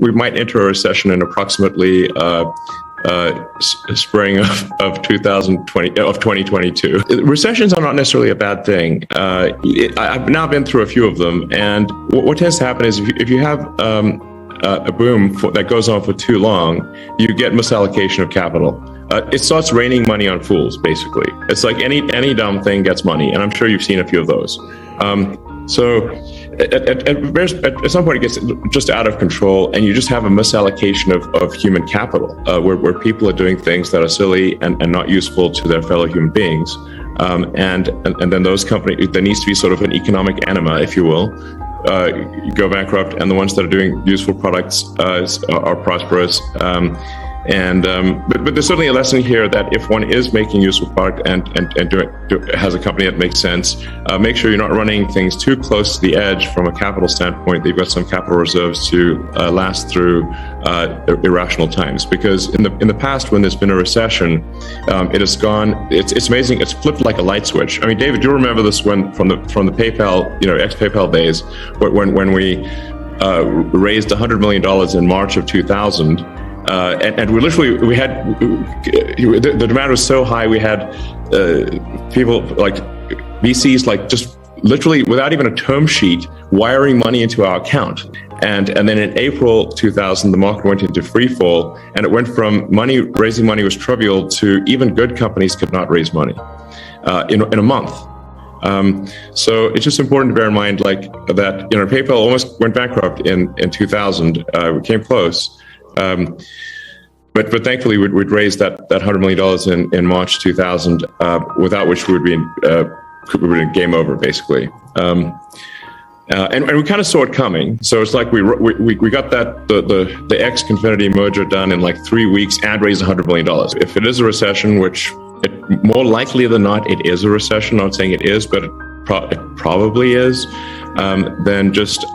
we might enter a recession in approximately spring of 2022. Recessions are not necessarily a bad thing. I've now been through a few of them, and what tends to happen is if you have a boom that goes on for too long, you get misallocation of capital. It starts raining money on fools, basically. It's like any dumb thing gets money, and I'm sure you've seen a few of those. So at some point it gets just out of control, and you just have a misallocation of human capital, where people are doing things that are silly and not useful to their fellow human beings. And then those companies, there needs to be sort of an economic enema, if you will, go bankrupt, and the ones that are doing useful products are prosperous. But there's certainly a lesson here that if one is making useful product and has a company that makes sense, make sure you're not running things too close to the edge from a capital standpoint. They've got some capital reserves to last through irrational times. Because in the past, when there's been a recession, it has gone. It's amazing. It's flipped like a light switch. I mean, David, do you remember this from the PayPal, ex-PayPal days, when we raised $100 million in March of 2000. And we had the demand was so high, we had people like VCs just literally without even a term sheet wiring money into our account. And then in April 2000, the market went into free fall, and it went from raising money was trivial to even good companies could not raise money in a month. So it's just important to bear in mind that PayPal almost went bankrupt in 2000. We came close. But thankfully we'd raised that $100 million in March 2000, without which we would be in game over, basically. And we kind of saw it coming. So it's like we got the ex-Confinity merger done in 3 weeks and raised $100 million. If it is a recession, which more likely than not it is a recession, not saying it is, but it probably is, then just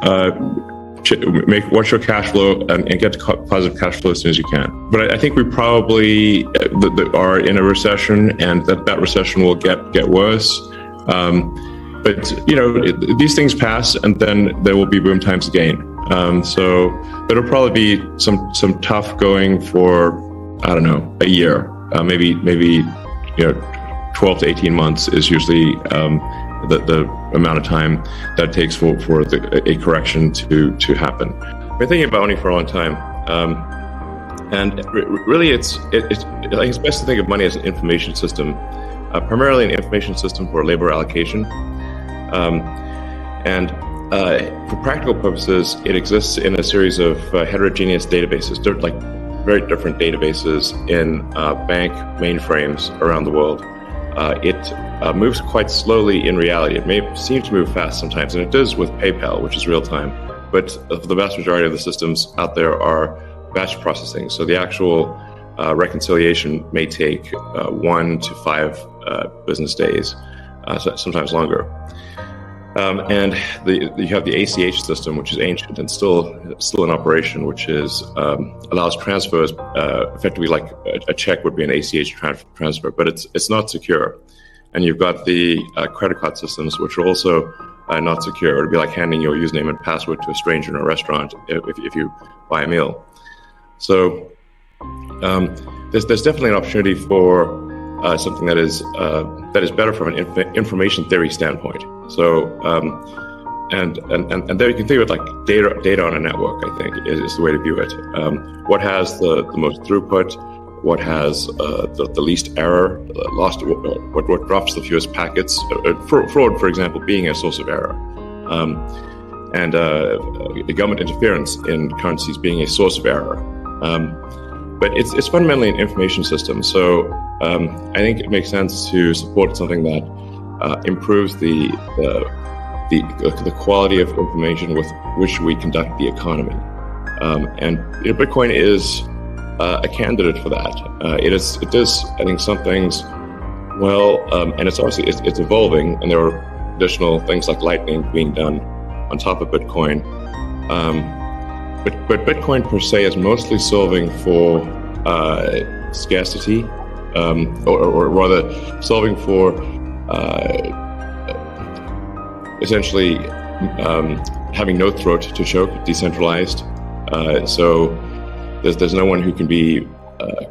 watch your cash flow and get to positive cash flow as soon as you can. But I think we probably are in a recession, and that recession will get worse. But these things pass, and then there will be boom times again. So there'll probably be some tough going for, I don't know, a year, maybe 12 to 18 months is usually the amount of time that it takes for a correction to happen. I've been thinking about money for a long time, and really it's best to think of money as an information system, primarily an information system for labor allocation, and for practical purposes, it exists in a series of heterogeneous databases, very different databases in bank mainframes around the world. It moves quite slowly in reality. It may seem to move fast sometimes, and it does with PayPal, which is real time. But the vast majority of the systems out there are batch processing. So the actual reconciliation may take 1 to 5 business days, sometimes longer. And you have the ACH system, which is ancient and still in operation, which allows transfers effectively like a check would be an ACH transfer, but it's not secure. And you've got the credit card systems, which are also not secure. It'd be like handing your username and password to a stranger in a restaurant if you buy a meal. So there's definitely an opportunity for something that is better from an information theory standpoint. So and there you can think of it like data on a network. I think is the way to view it. What has the most throughput? What has the least error? What drops the fewest packets? Fraud, for example, being a source of error, and government interference in currencies being a source of error. But it's fundamentally an information system. So I think it makes sense to support something that improves the quality of information with which we conduct the economy. And Bitcoin is a candidate for that. It does, I think, some things well, and it's obviously it's evolving, and there are additional things like Lightning being done on top of Bitcoin. But Bitcoin per se is mostly solving for scarcity, or rather solving for essentially having no throat to choke, decentralized, So there's no one who can be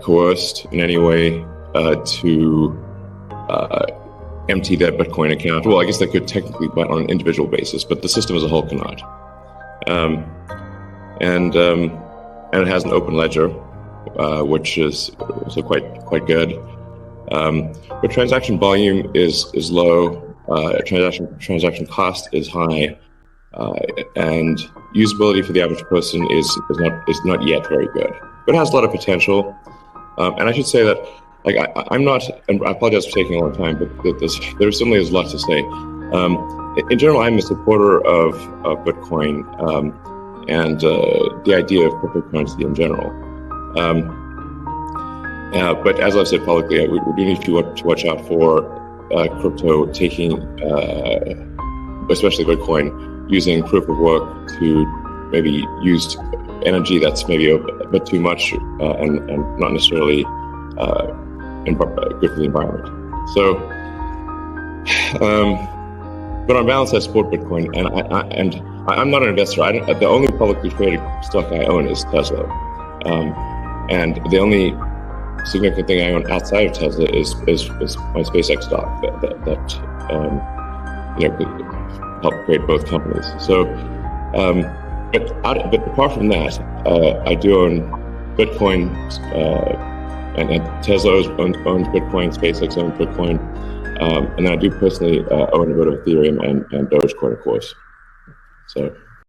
coerced in any way to empty their Bitcoin account. Well, I guess they could technically, but on an individual basis, but the system as a whole cannot. And it has an open ledger, which is also quite good. But transaction volume is low. Transaction cost is high, and usability for the average person is not yet very good. But it has a lot of potential. And I should say that, like, I'm not, and I apologize for taking a long time, but there certainly is a lot to say. In general, I'm a supporter of Bitcoin and the idea of cryptocurrency in general. But as I've said publicly, we do need to watch out for crypto taking, especially Bitcoin, using proof of work to maybe use energy that's maybe a bit too much and not necessarily good for the environment. So, but on balance, I support Bitcoin, and I'm not an investor. The only publicly traded stock I own is Tesla, and the only significant thing I own outside of Tesla is my SpaceX stock that helped create both companies. So, but apart from that, I do own Bitcoin, and Tesla owns Bitcoin, SpaceX owns Bitcoin, and I do personally own a bit of Ethereum and Dogecoin, of course. So.